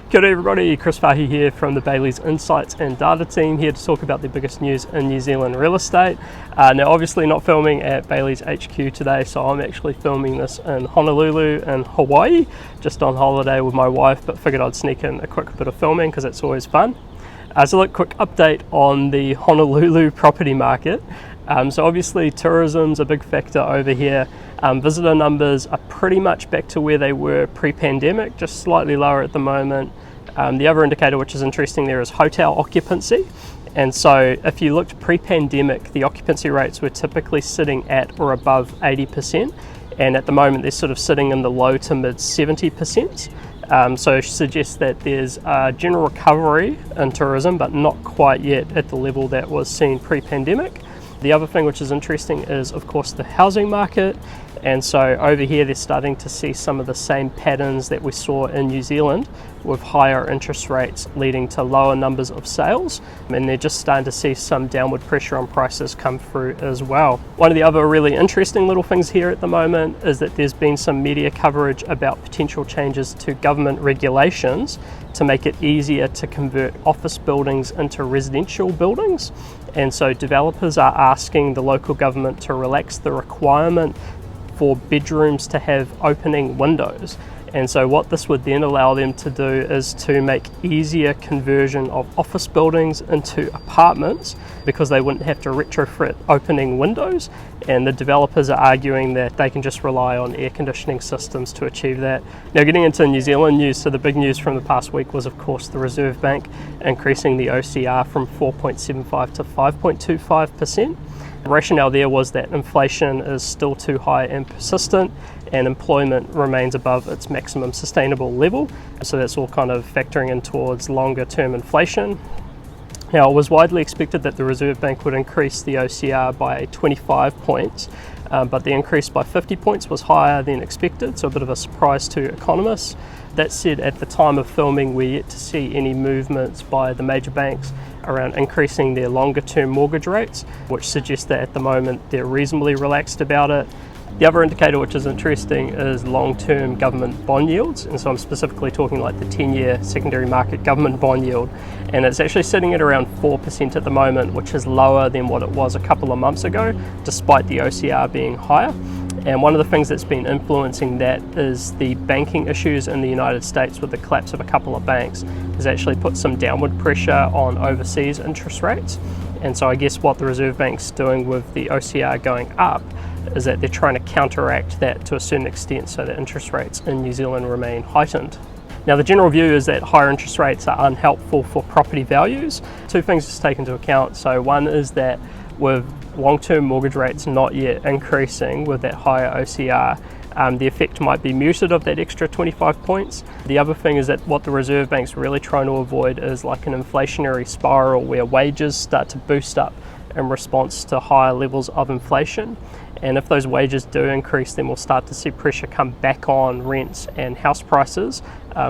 Kia ora everybody, Chris Farhi here from the Bayleys Insights and Data team, here to talk about the biggest news in New Zealand real estate. Now obviously not filming at Bayleys HQ today, so I'm actually filming this in Honolulu in Hawaii, just on holiday with my wife, but figured I'd sneak in a quick bit of filming because it's always fun. So look, quick update on the Honolulu property market. So obviously tourism's a big factor over here. Visitor numbers are pretty much back to where they were pre-pandemic, just slightly lower at the moment. The other indicator which is interesting there is hotel occupancy. And so if you looked pre-pandemic, the occupancy rates were typically sitting at or above 80%. And at the moment they're sort of sitting in the low to mid 70%. So it suggests that there's a general recovery in tourism, but not quite yet at the level that was seen pre-pandemic. The other thing which is interesting is, of course, the housing market. And so over here, they're starting to see some of the same patterns that we saw in New Zealand, with higher interest rates leading to lower numbers of sales. And they're just starting to see some downward pressure on prices come through as well. One of the other really interesting little things here at the moment is that there's been some media coverage about potential changes to government regulations to make it easier to convert office buildings into residential buildings. And so developers are asking the local government to relax the requirement for bedrooms to have opening windows. And so what this would then allow them to do is to make easier conversion of office buildings into apartments, because they wouldn't have to retrofit opening windows. And the developers are arguing that they can just rely on air conditioning systems to achieve that. Now, getting into New Zealand news, so the big news from the past week was, of course, the Reserve Bank increasing the OCR from 4.75 to 5.25%. The rationale there was that inflation is still too high and persistent, and employment remains above its maximum sustainable level. So that's all kind of factoring in towards longer term inflation. Now, it was widely expected that the Reserve Bank would increase the OCR by 25 points, but the increase by 50 points was higher than expected, so a bit of a surprise to economists. That said, at the time of filming, we're yet to see any movements by the major banks around increasing their longer term mortgage rates, which suggests that at the moment they're reasonably relaxed about it. The other indicator which is interesting is long-term government bond yields, and so I'm specifically talking like the 10-year secondary market government bond yield, and it's actually sitting at around 4% at the moment, which is lower than what it was a couple of months ago, despite the OCR being higher. And one of the things that's been influencing that is the banking issues in the United States with the collapse of a couple of banks has actually put some downward pressure on overseas interest rates. And so I guess what the Reserve Bank's doing with the OCR going up is that they're trying to counteract that to a certain extent so that interest rates in New Zealand remain heightened. Now, the general view is that higher interest rates are unhelpful for property values. Two things to take into account. So one is that with long-term mortgage rates not yet increasing with that higher OCR, the effect might be muted of that extra 25 points. The other thing is that what the Reserve Bank's really trying to avoid is like an inflationary spiral where wages start to boost up in response to higher levels of inflation. And if those wages do increase, then we'll start to see pressure come back on rents and house prices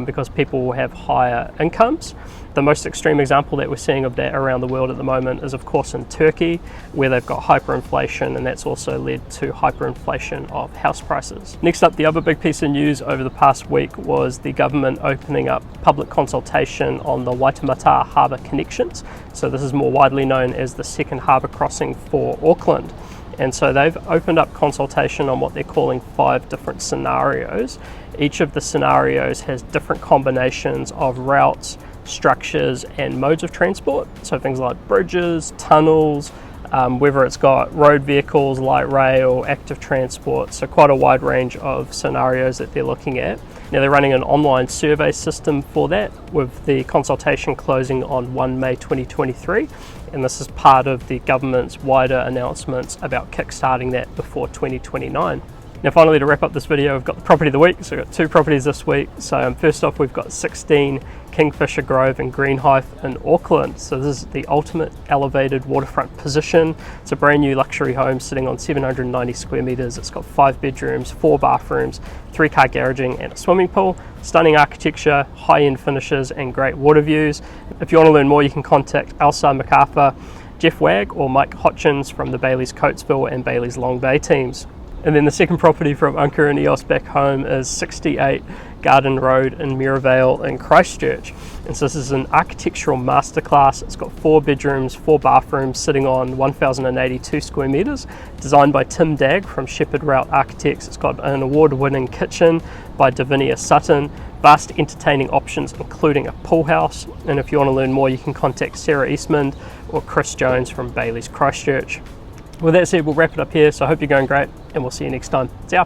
because people will have higher incomes. The most extreme example that we're seeing of that around the world at the moment is, of course, in Turkey, where they've got hyperinflation, and that's also led to hyperinflation of house prices. Next up, the other big piece of news over the past week was the government opening up public consultation on the Waitemata Harbour Connections. So this is more widely known as the second harbour crossing for Auckland. And so they've opened up consultation on what they're calling 5 different scenarios. Each of the scenarios has different combinations of routes, structures and modes of transport. So things like bridges, tunnels, whether it's got road vehicles, light rail, active transport. So quite a wide range of scenarios that they're looking at. Now, they're running an online survey system for that, with the consultation closing on 1 May 2023. And this is part of the government's wider announcements about kickstarting that before 2029. Now, finally, to wrap up this video, I've got the property of the week. So we've got 2 properties this week. So first off, we've got 16 Kingfisher Grove and Greenhithe in Auckland. So this is the ultimate elevated waterfront position. It's a brand new luxury home sitting on 790 square meters. It's got 5 bedrooms, 4 bathrooms, 3-car garaging and a swimming pool. Stunning architecture, high-end finishes and great water views. If you want to learn more, you can contact Elsa MacArthur, Jeff Wagg or Mike Hotchins from the Bayleys Coatesville and Bayleys Long Bay teams. And then the second property from Unker and EOS back home is 68 Garden Road in Merivale in Christchurch. And so this is an architectural masterclass. It's got 4 bedrooms, 4 bathrooms, sitting on 1,082 square metres, designed by Tim Dagg from Shepherd Route Architects. It's got an award-winning kitchen by Davinia Sutton, vast entertaining options including a pool house. And if you want to learn more, you can contact Sarah Eastman or Chris Jones from Bayleys Christchurch. With that said, we'll wrap it up here. So I hope you're going great, and we'll see you next time. See ya.